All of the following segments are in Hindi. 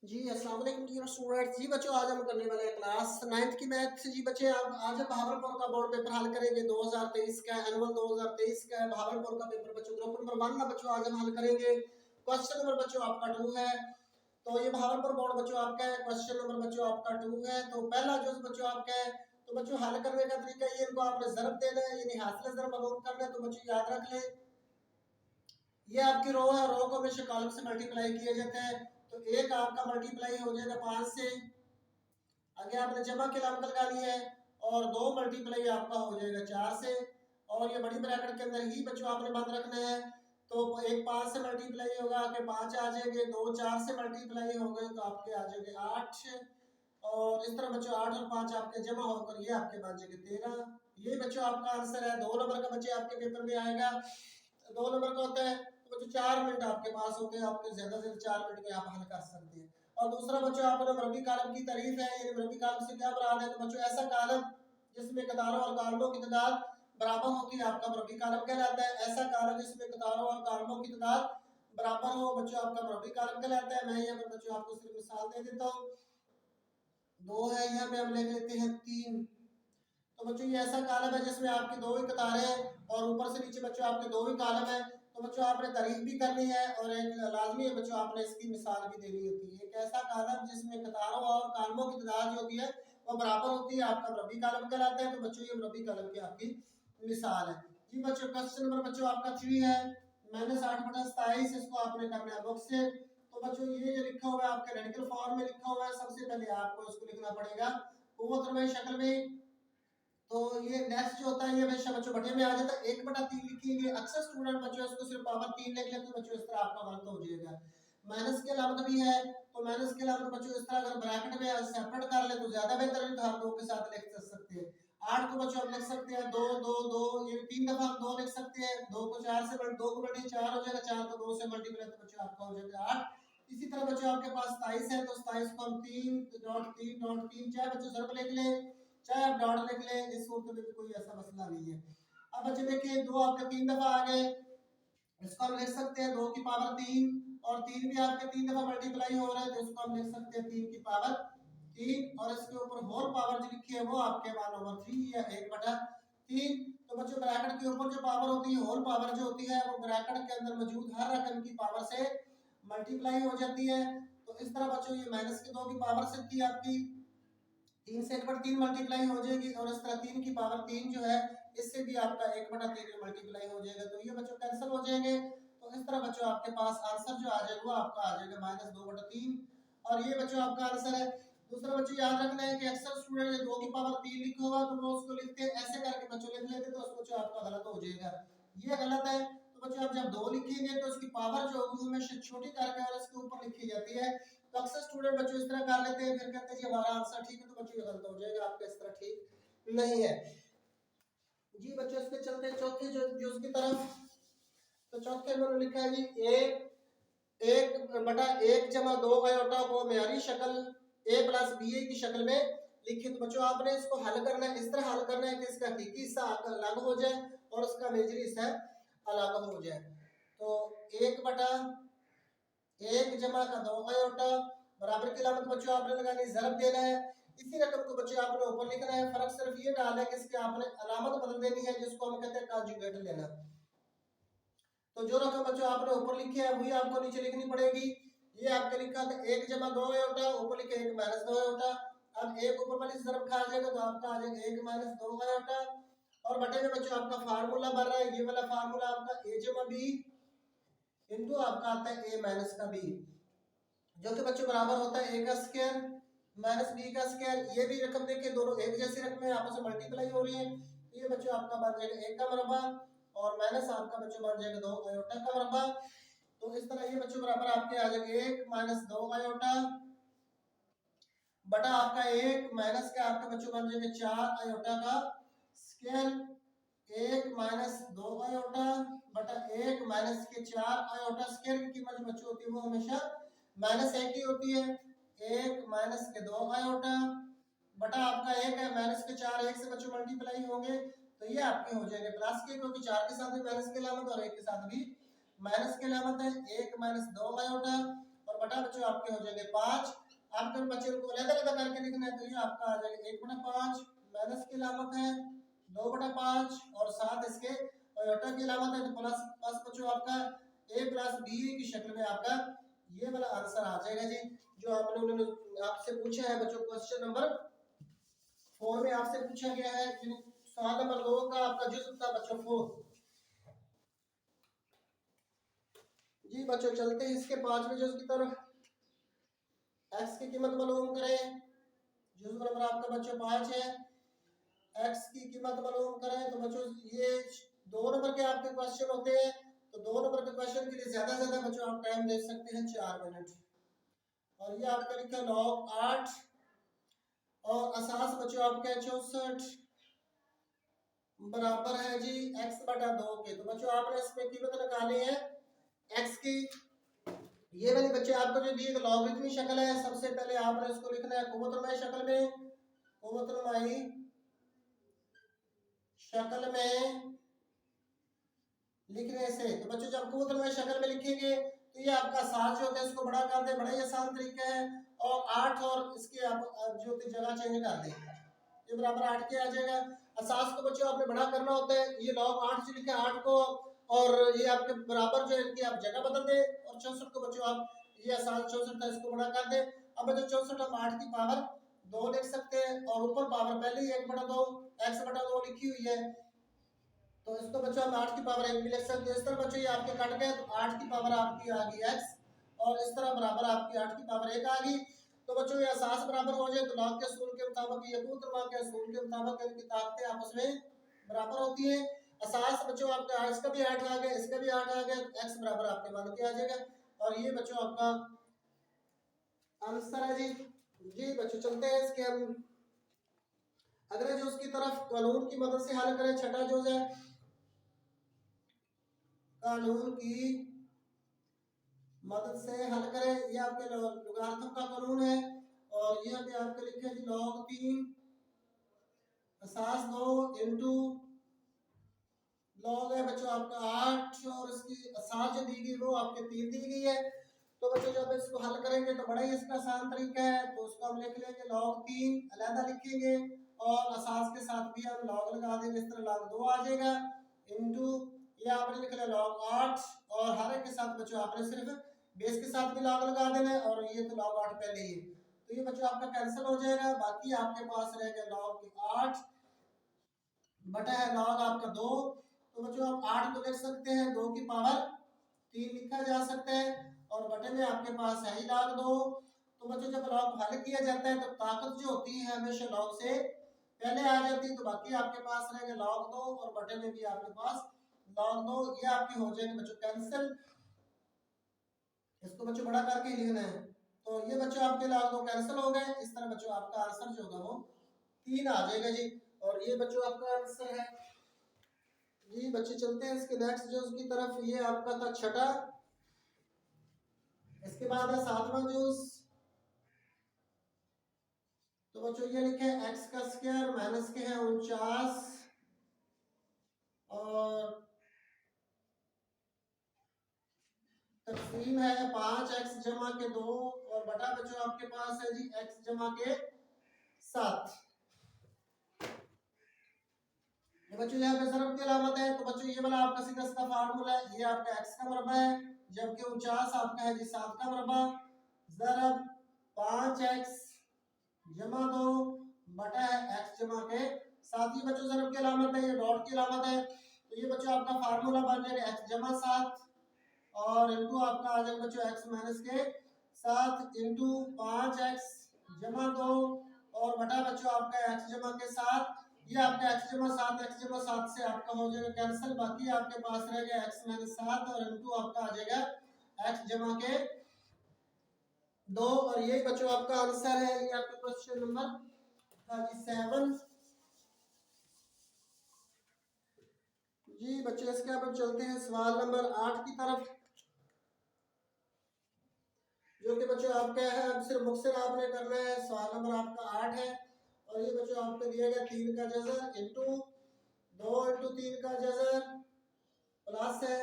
जी, अस्सलाम वालेकुम डियर स्टूडेंट्स। जी बच्चों, आज हम करने वाले हैं क्लास 9th की मैथ से। जी बच्चे, आप आज हम भावलपुर का बोर्ड पेपर हल करेंगे 2023 का, एनुअल 2023 का है भावलपुर का पेपर बच्चों। ग्रुप नंबर 1 ना बच्चों आज हम हल करेंगे। क्वेश्चन नंबर बच्चों आपका 2 है। तो ये भावलपुर बोर्ड बच्चों आपका है। क्वेश्चन नंबर बच्चों आपका 2 है। तो पहला जो बच्चों आपका है, तो बच्चों हल करने का तरीका ये, इनको आपने ज़रब देना है, यानी हासिल ज़रब मालूम करना है। तो बच्चों याद रख लें, ये आपकी रो है, रो को हमेशा कॉलम से मल्टीप्लाई किया जाता है। तो एक आपका मल्टीप्लाई हो जाएगा 5 से, आगे आपने जमा की लामत लगानी है, और 2 मल्टीप्लाई आपका हो जाएगा 4 से, और ये बड़ी ब्रैकेट के अंदर ही बच्चों आपने बंद रखना है। तो एक 5 से मल्टीप्लाई होगा, आपके 5 आ जाएंगे, 2 4 से मल्टीप्लाई हो गए तो आपके आ जाएंगे 8, और इस तरह बच्चों 8 और 5 आपके जमा होकर ये आपके बन जाएंगे 13। ये बच्चों आपका आंसर है। 2 नंबर का बच्चे आपके पेपर में आएगा। 2 नंबर का होता है, तो बच्चों 4 मिनट आपके पास होते हैं, आपके ज्यादा से ज्यादा 4 मिनट में आप हल कर सकते हैं। और दूसरा बच्चों आपने मरबी कालम की तारीफ है, यानी मरबी कालम से क्या मुराद है, तो बच्चों ऐसा कालम जिसमें कतारों और कालमों की तादाद बराबर होती है, आपका मरबी कालम कहलाता है। ऐसा कालम जिसमें कतारों और कालमों की तादाद बराबर हो बच्चों, आपका मरबी कालम कहलाता है। मैं यहाँ पर बच्चों आपको सिर्फ मिसाल दे देता हूँ। 2 है, यहाँ पे हम लिख लेते हैं 3। तो बच्चों ये ऐसा कॉलम है जिसमें आपकी 2 ही कतारें हैं, और ऊपर से नीचे बच्चों आपके 2 ही कॉलम है। तो बच्चों आपने तारीफ भी करनी है, और एक लाजमी है बच्चों आपने इसकी मिसाल भी देनी होती है। एक ऐसा कॉलम जिसमें कतारों और कॉलमों की तादाद जो होती है वो बराबर होती है, आपका रबी कॉलम कहलाता है। तो बच्चों ये रबी कॉलम की आपकी मिसाल है। जी बच्चों, क्वेश्चन नंबर बच्चों आपका 3 है, -8/27। इसको आपने करना है बुक से। तो बच्चों ये जो लिखा हुआ है आपके रेडिकल फॉर्म में लिखा हुआ है, सबसे पहले आपको इसको लिखना पड़ेगा कुव्वत शक्ल में। तो ये नेक्स्ट जो होता है, ये हमेशा बच्चों बटे में आ जाता है। 1/3 लिखेंगे। अक्सर स्टूडेंट बच्चों इसको सिर्फ पावर 3 लिख लेते हैं, बच्चों इस तरह आपका गलत हो जाएगा। माइनस के अलामत भी है, तो माइनस के अलामत बच्चों इस तरह अगर ब्रैकेट में सेपरेट कर ले तो ज्यादा बेहतर है, तो हम 2 के साथ लिख सकते हैं। 8 को बच्चों हम लिख सकते हैं 2 2 2, ये 3 दफा हम 2 लिख सकते हैं। 2 को 4 से 2 को मल्टीप्लाई 4 हो जाएगा, 4 को 2 से मल्टीप्लाई तो बच्चों आपका हो जाएगा 8। इसी तरह बच्चों आपके पास 27 है, तो 27 को हम 3.3.3 चाहे बच्चों ज़रब लिख लें, चाहे आप डॉट लिख लें, इस सूरत में भी कोई ऐसा मसला नहीं है। अब बच्चे देखिए, 2 आपके 3 दफा आ गए, इसको हम लिख सकते हैं 2 की पावर 3, और 3 भी आपके 3 दफा मल्टीप्लाई हो रहा है, तो इसको हम लिख सकते हैं 3 की पावर 3, और इसके ऊपर होल पावर जो लिखी है वो आपके 1/3 या 1/3। तो बच्चों ब्रैकेट के ऊपर जो पावर होती है, होल पावर जो होती है, वो ब्रैकेट के अंदर मौजूद हर रकम की पावर से मल्टीप्लाई हो जाती है। तो इस तरह बच्चों ये माइनस के 2 की पावर से थी आपकी 3 से 1/3 मल्टीप्लाई हो जाएगी, और इस तरह 3 की पावर 3 जो है, इससे भी आपका 1/3 में मल्टीप्लाई हो जाएगा। तो ये बच्चों कैंसिल हो जाएंगे। तो इस तरह बच्चों आपके पास आंसर जो आ जाएगा वो आपका आ जाएगा -2/3, और ये बच्चों आपका आंसर है। दूसरा बच्चों याद रखना है कि अक्सर स्टूडेंट ने 2 की पावर 3 लिखा होगा तो वो उसको लिखते हैं ऐसे करके बच्चों लिख लेते, तो उसको बच्चों आपका गलत हो जाएगा, ये गलत है। तो बच्चों आप जब 2 लिखेंगे तो उसकी पावर जो होगी वो हमेशा छोटी करके और इसके ऊपर लिखी जाती है। तो अक्सर स्टूडेंट बच्चों इस तरह कर लेते हैं, फिर कहते हैं जी हमारा आंसर ठीक है, तो बच्चों ये गलत हो जाएगा, आपका इस तरह ठीक नहीं है। जी बच्चों, इसके चलते चौथे जो उसकी तरफ। तो चौथे में लिखा है जी, एक जमा 2 आयोटा को म्यारी शक्ल a प्लस बी ए की शक्ल में लिखिए। तो बच्चों आपने इसको हल करना है, इस तरह हल करना है कि इसका हकीकी हिस्सा अलग हो जाए और इसका मेजरी हिस्सा अलग हो जाए। तो 1/1 जमा का 2 आयोटा बराबर की अलामत बच्चों आपने लगानी, ज़रब देना है। इसी रकम को बच्चों आपने ऊपर लिखना है। फर्क सिर्फ ये डालना है कि इसके आपने अलामत बदल देनी है, जिसको हम कहते हैं कॉन्जुगेट लेना। तो जो रकम बच्चों आपने ऊपर लिखी है वही आपको नीचे लिखनी पड़ेगी। ये आपके लिखा था 1 जमा 2 आयोटा, ऊपर लिखे 1 माइनस 2 आयोटा। अब एक ऊपर वाली तरफ खा जाएगा तो आपका आ जाएगा 1 माइनस 2 आयोटा, और बटे में बच्चों आपका फार्मूला बन रहा है, ये वाला फार्मूला आपका a जमा b इंटू आपका आता है a माइनस का b, जो कि बच्चों बराबर होता है a का स्क्वायर माइनस b का स्क्वायर। ये भी रकम देखिए, दोनों एक जैसी रकमें आपस में मल्टीप्लाई हो रही है। ये बच्चों आपका बन जाएगा 1 का मरबा, और माइनस आपका बच्चों बन जाएगा 2 आयोटा का मरबा। तो इस तरह ये बच्चों बराबर आपके आ जाएंगे 1 माइनस 2 आयोटा बटा आपका 1 माइनस का आपका बच्चों बन जाएंगे 4 आयोटा का स्क्वायर। 1 माइनस 2 आयोटा बटा 1 माइनस के 4 आयोटा स्क्वायर की कीमत जो बच्चों होती है वो हमेशा -1 ही होती है। 1 माइनस के 2 आयोटा बटा आपका 1 है, माइनस के 4 1 से बच्चों मल्टीप्लाई होंगे, तो ये आपके हो जाएंगे प्लस के, क्योंकि 4 के साथ भी माइनस की अलामत और 1 के साथ भी माइनस की अलामत है। 1 माइनस 2 आयोटा और बटा बटा बच्चों आपके हो जाएंगे 5। आपके बच्चों को अलग अलग करके लिखना है तो ये आपका आ जाएगा 1/5, माइनस की अलामत है 2/5 और साथ इसके आयोटा की अलामत है तो प्लस प्लस बच्चों आपका a प्लस बी की शक्ल में आपका ये वाला आंसर आ जाएगा जी, जो आपने उन्होंने आपसे पूछा है बच्चों। क्वेश्चन नंबर 4 में आपसे पूछा गया है सवाल नंबर 2 का आपका जुज़्व था बच्चों 4। जी बच्चों चलते हैं इसके 5वें जुज़ की तरफ। x की कीमत मालूम करें। जुज़्व नंबर आपका बच्चों 5 है। x की कीमत मालूम करें तो बच्चों ये 2 नंबर के आपके क्वेश्चन होते हैं तो 2 नंबर के क्वेश्चन के लिए ज्यादा ज्यादा बच्चों आप टाइम दे सकते हैं 4 मिनट। और ये आपका लिखा log 8 और असास बच्चों आपका 64 बराबर है जी x/2 के। तो बच्चों आपने इसमें कीमत निकाली है x की। ये वाली बच्चे आपको जो दी लॉगरिथमिक शक्ल है, सबसे पहले आपने इसको लिखना है कुव्वतनुमाई शक्ल में। कुव्वतनुमाई शक्ल में लिखने से तो बच्चों जब कुव्वतनुमाई शक्ल में लिखेंगे तो ये आपका साथ जो होता है इसको बड़ा कर दे, बड़ा ही आसान तरीका है। और 8 और इसके आप जो जगह चेंज कर दें, ये बराबर 8 के आ जाएगा। असास को बच्चों आपने बड़ा करना होता है, ये log 8 से लिखे 8 को और ये आपके बराबर जो है इनकी आप जगह बदल दे और 64 को बच्चों आप ये आसान 64 था इसको बड़ा कर दे। अब बच्चों 64 हम 8 की पावर 2 लिख सकते हैं और ऊपर पावर पहले ही 1/2 x/2 लिखी हुई है तो इसको बच्चों हम 8 की पावर 1 भी लिख सकते हैं। इस तरह बच्चों ये आपके कट गए तो 8 की पावर आपकी आ गई x और इस तरह बराबर आपकी 8 की पावर 1 आ गई। तो बच्चों ये असास बराबर हो जाए तो लॉग के असूल के मुताबिक ये कुव्वतनुमा के असूल के मुताबिक इनकी ताकतें आपस में बराबर होती हैं। असास बच्चों आपका इसका भी 8 आ गया, इसका भी 8 आ गया, x बराबर आपके 1 के आ जाएगा और ये बच्चों आपका आंसर है जी। जी बच्चों चलते हैं इसके हम अगले जो उसकी तरफ कानून की मदद से हल करें। छठा जो है कानून की मदद से हल करें। ये आपके लोगारिथम का कानून है और ये अभी आपके लिखे जी log 3 असास 2 इनटू लॉग है बच्चों आपका 8 और इसकी असास जो दी गई वो आपके 3 दी गई है। तो बच्चों जब इसको हल करेंगे तो बड़ा ही इसका आसान तरीका है तो उसको हम लिख लेंगे log 3 अलहदा लिखेंगे और असास के साथ भी हम log लगा देंगे, इस तरह log 2 आ जाएगा इनटू ये आपने लिख लिया log 8 और हर एक के साथ बच्चों आपने सिर्फ बेस के साथ भी log लगा देना है और ये तो log 8 पहले ही तो ये बच्चों आपका कैंसिल हो जाएगा। बाकी आपके पास रहेगा log 8 बटा है log आपका 2। तो बच्चों आप 8 को लिख सकते हैं 2 की पावर 3 लिखा जा सकता है और बटे में आपके पास है ही log 2। तो बच्चों जब log हल किया जाता है तो ताकत जो होती है हमेशा log से पहले आ जाती है तो बाकी आपके पास रहेगा log 2 और बटे में भी आपके पास log 2। ये आपकी हो जाएगी बच्चों कैंसिल, इसको बच्चों बड़ा करके ही लिखना है तो ये बच्चों आपके log 2 कैंसिल हो गए। इस तरह बच्चों आपका आंसर जो होगा वो 3 आ जाएगा जी और ये बच्चों आपका आंसर है जी। बच्चे चलते हैं इसके नेक्स्ट जो उसकी तरफ। ये आपका था छठा। इसके बाद है 7वां जूस। तो बच्चों ये लिखे x का स्क्वायर माइनस के है 49 और तकसीम है 5x जमा के 2 और बटा बच्चों आपके पास है जी x जमा के 7। ये बच्चों यहाँ पे ज़रब की अलामत है तो बच्चों ये वाला आपका सीधा सीधा फार्मूला है। ये आपका x का मरबा है जबकि 49 आपका है जी 7 का मरबा ज़रब 5x जमा 2 बटा है x जमा के 7। ये बच्चों ज़रब की अलामत है, ये डॉट की अलामत है तो ये बच्चों आपका फार्मूला बन जाएगा x जमा 7 और इनटू आपका आ जाएगा बच्चों x माइनस के 7 इनटू 5x जमा 2 और बटा बच्चों आपका x जमा के 7। ये आपका x जमा 7 से आपका हो जाएगा कैंसिल। बाकी आपके पास रहेगा x माइनस 7 और इनटू आपका आ जाएगा x जमा के 2 और यही बच्चों आपका आंसर है। ये आपका क्वेश्चन नंबर 7। जी बच्चों इसके अब चलते हैं सवाल नंबर 8 की तरफ जो कि बच्चों आपका है। अब सिर्फ मुख्तर आपने करना है। सवाल नंबर आपका 8 है और ये बच्चों आपको दिया गया 3 का जज़र इनटू 2 इंटू 3 का जज़र प्लस है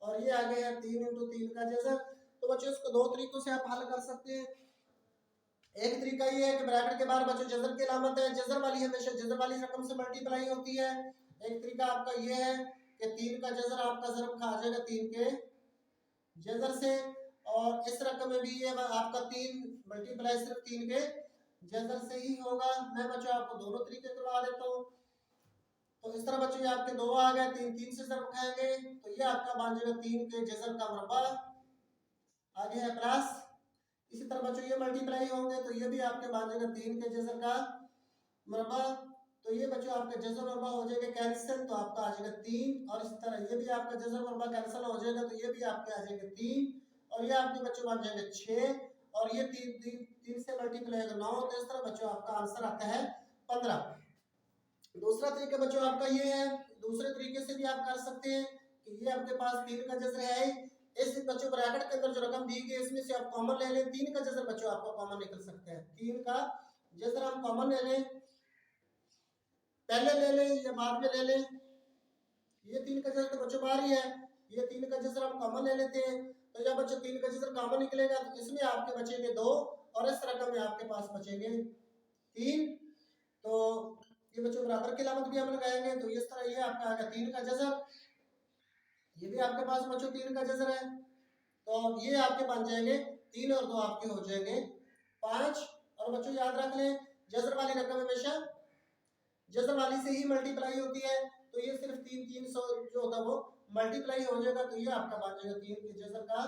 और ये आगे है 3 इंटू 3 का जज़र। तो बच्चों इसको दो तरीकों से आप हल कर सकते हैं। एक तरीका ये है कि ब्रैकेट के बाहर बच्चों जजर की अलामत है, जजर वाली हमेशा जजर वाली रकम से मल्टीप्लाई होती है। एक तरीका आपका ये है कि 3 का जजर आपका ज़रब खा जाएगा 3 के जजर से, और इस रकम में भी ये आपका 3 मल्टीप्लाई सिर्फ 3 के जजर से ही होगा। मैं बच्चों आपको दोनों तरीके करवा देता हूँ। तो इस तरह बच्चों ये आपके 2 आ गए, 3 3 से ज़रब खाएंगे तो ये आपका बन जाएगा 3 के जजर का मुरब्बा, आगे है प्लस। इसी तरह बच्चों ये मल्टीप्लाई होंगे तो ये भी आपके बन जाएगा 3 के जजर का मुरब्बा। तो ये बच्चों आपका जजर मुरब्बा हो जाएगा कैंसिल, तो आपका आ जाएगा 3। और इस तरह ये भी आपका जजर मुरब्बा कैंसिल हो जाएगा तो ये भी आपके आ जाएंगे 3, और ये आपके बच्चों बन जाएंगे 6, और ये 3 से मल्टीप्लाई होगा 9। तो इस तरह बच्चों आपका आंसर आता है 15। दूसरा तरीका बच्चों आपका ये है, दूसरे तरीके से भी आप कर सकते हैं कि ये आपके पास 3 का जजर है, इस बच्चों ब्रैकेट के अंदर जो रकम दी गई इसमें से आप कॉमन ले लें। 3 का जजर बच्चों आपका कॉमन निकल सकता है, 3 का जजर हम कॉमन ले लें, पहले ले लें या बाद में ले लें। ये 3 का जजर तो बच्चों बाहर ही है, ये 3 का जजर हम कॉमन ले लेते हैं। तो जब बच्चों 3 का जजर कॉमन निकलेगा तो इसमें आपके बचेंगे 2, और इस रकम में आपके पास बचेंगे 3। तो ये बच्चों बराबर की अलामत भी हम लगाएंगे तो इस तरह ये आपका आएगा 3 का जजर, ये भी आपके पास बच्चों 3 का जजर है, तो ये आपके बन जाएंगे 3 और 2 आपके हो जाएंगे 5। और बच्चों याद रख लें जजर वाली रकम हमेशा जजर वाली से ही मल्टीप्लाई होती है, तो ये सिर्फ 3 जो होता है वो मल्टीप्लाई हो जाएगा। तो ये आपका बन जाएगा 3 के जजर का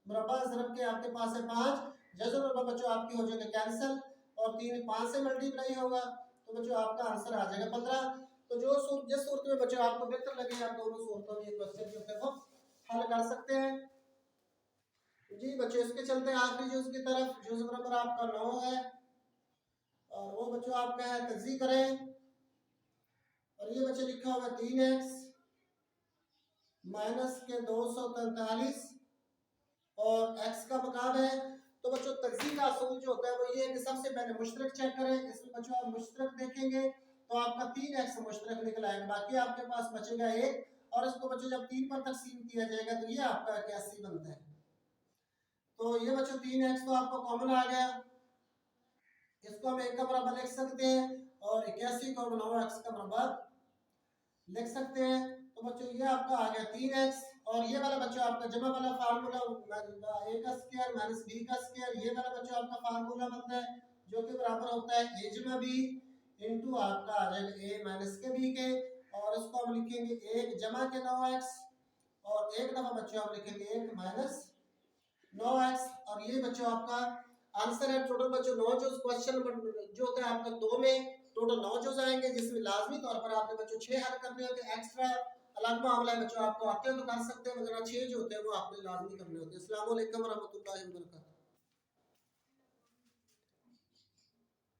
मुरब्बा, ज़रब के आपके पास है 5, जजर मुरब्बा बच्चों आपकी हो जाएगा कैंसिल, और 3 5 से मल्टीप्लाई होगा तो बच्चों आपका आंसर आ जाएगा 15। तो जिस सूरत में बच्चों आपको बेहतर लगे आप दोनों सूरतों में क्वेश्चन जो है वो हल कर सकते हैं। जी बच्चों इसके चलते आखिरी जुज की तरफ, जुज नंबर आपका 9 है, और वो बच्चों आपका है तज्जी करें। और ये बच्चे लिखा होगा 3x माइनस के 243 और x का मकाम है। तो बच्चों तज्जी का असूल जो होता है वो ये है कि सबसे पहले मुश्तरक चेक करें। इसमें बच्चों आप मुश्तरक देखेंगे तो आपका 3x मुश्तरक निकल आएगा, बाकी आपके पास बचेगा 1, और इसको बच्चों जब 3 पर तकसीम किया जाएगा तो ये आपका 81 बनता है। तो ये बच्चों 3x तो आपको कॉमन आ गया, इसको हम 1 का बराबर लिख सकते हैं, और 81 को 9x का बराबर लिख सकते हैं। तो बच्चों ये आपका आ गया 3x, और ये वाला बच्चों आपका जमा वाला फार्मूला a का स्क्वायर माइनस b का स्क्वायर, ये वाला बच्चों आपका फार्मूला बनता है जो कि बराबर होता है a जमा b इनटू आपका आ जाएगा a माइनस के b के, और इसको हम लिखेंगे 1 जमा के 9x, और एक दफा बच्चों हम लिखेंगे 1 माइनस 9x। और ये बच्चों आपका आंसर है। टोटल बच्चों 9 जो क्वेश्चन जो होता है आपका 2 में टोटल 9 जो आएंगे, जिसमें लाजमी तौर पर आपने बच्चों 6 हल करने होते हैं। एक्स्ट्रा अलग मामला है बच्चों आपको आते हैं तो कर सकते हैं, मगर 6 जो होते हैं वो आपने लाजमी करने होते हैं। अस्सलाम वालेकुम रहमतुल्लाहि व बरकातहू।